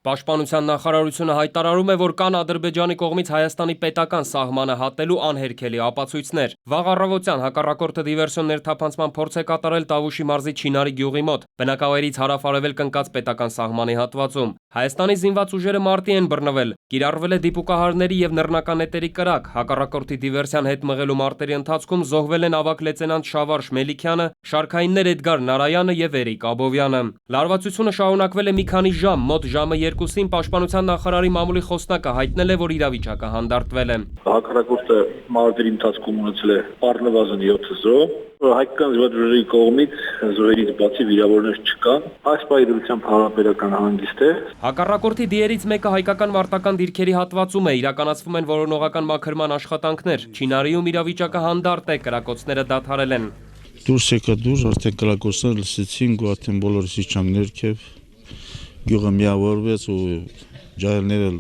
Պաշտպանության նախարարությունը հայտարարում է, որ կան Ադրբեջանի կողմից Հայաստանի պետական սահմանը հատելու անհերքելի ապացույցներ։ Վաղ առավոտյան հակառակորդը դիվերսիոն ներթափանցման փորձ է կատարել Տավուշի մարզի Չինարի գյուղի մոտ, բնակավայրից հարավ-արևելք ընկած պետական սահմանի հատվածում։ Հայաստանի զինված ուժերը մարտի են բռնվել, կիրառվել է դիպուկահարների եւ նռնական նետերի կրակ։ Հակառակորդի դիվերսիան հետ մղելու մարտերի ընթացքում զոհվել են ավագ լեյտենանտ Շավարշ Մելիքյանը, շարքայիններ Էդգար Նարայանը եւ Էրիկ Աբովյանը։ Լարվածությունը շարունակվել է մի քանի ժամ, մոտ ժամը 2-ին Պաշտպանության նախարարի մամուլի խոսնակը հայտնել է, որ իրավիճակը հանդարտվել է։ Հակառակորդը մարտերի ընթացքում ունեցել է առնվազն 7 զոհ, հայկական զինվորների կողմից զոհերից բացի վիրավորներ չկան։ Այս պայմանությամբ հարաբերական հանգիստ է։ Հակառակորդի դիերից մեկը հայկական մարտական դիրքերի հատվածում է, իրականացվում են որոնողական մաքրման աշխատանքներ։ Չինարիում իրավիճակը հանդարտ է, կրակոցները դադարել են։ Դուրս եկա դուրս, արդեն կրակոցները լսեցին, ու արդեն բոլորս իջանք ներքև, գյուղը միավորվեց ու ջահելները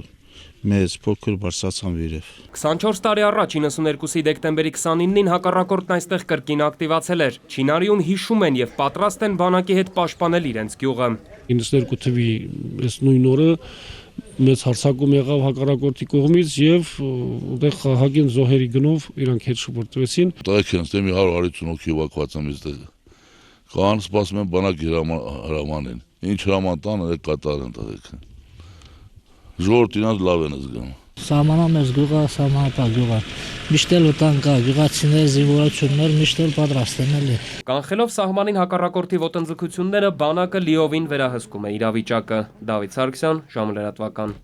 մեծ փոքր բարձրացան վերև։ 24 տարի առաջ 92-ի դեկտեմբերի 29-ին հակառակորդն այստեղ կրկին ակտիվացել էր։ Չինարիում հիշում են եւ պատրաստ են բանակի հետ պաշտպանել իրենց գյուղը։ 92 թվականի այս նույն օրը մեծ հարձակում եղավ հակառակորդի կողմից եւ ուտեղ խաղաղին զոհերի գնով իրանք հետ շփոթվեցին։ Տայքեն ստեմի 150 հոգի էվակուացիա մեստեղ։ Կան սպասում են բանակի հրամանին։ Ինչ հրաման տան կատարեն տղեկան։ Ժողովուրդը իրանց լավ են զգում։ Սահմանամերձ գյուղը, սահմանապահ գյուղը։ Միշտ էլ վտանգ կա, գյուղացիներ, զինվորություններ միշտ էլ պատրաստ են էլի։ Կանխելով սահմանին հակառակորդի ոտնձգությունները, բանակը լիովին վերահսկում է իրավիճակը։ Դավիթ Սարգսյան, ժամը լրատվական։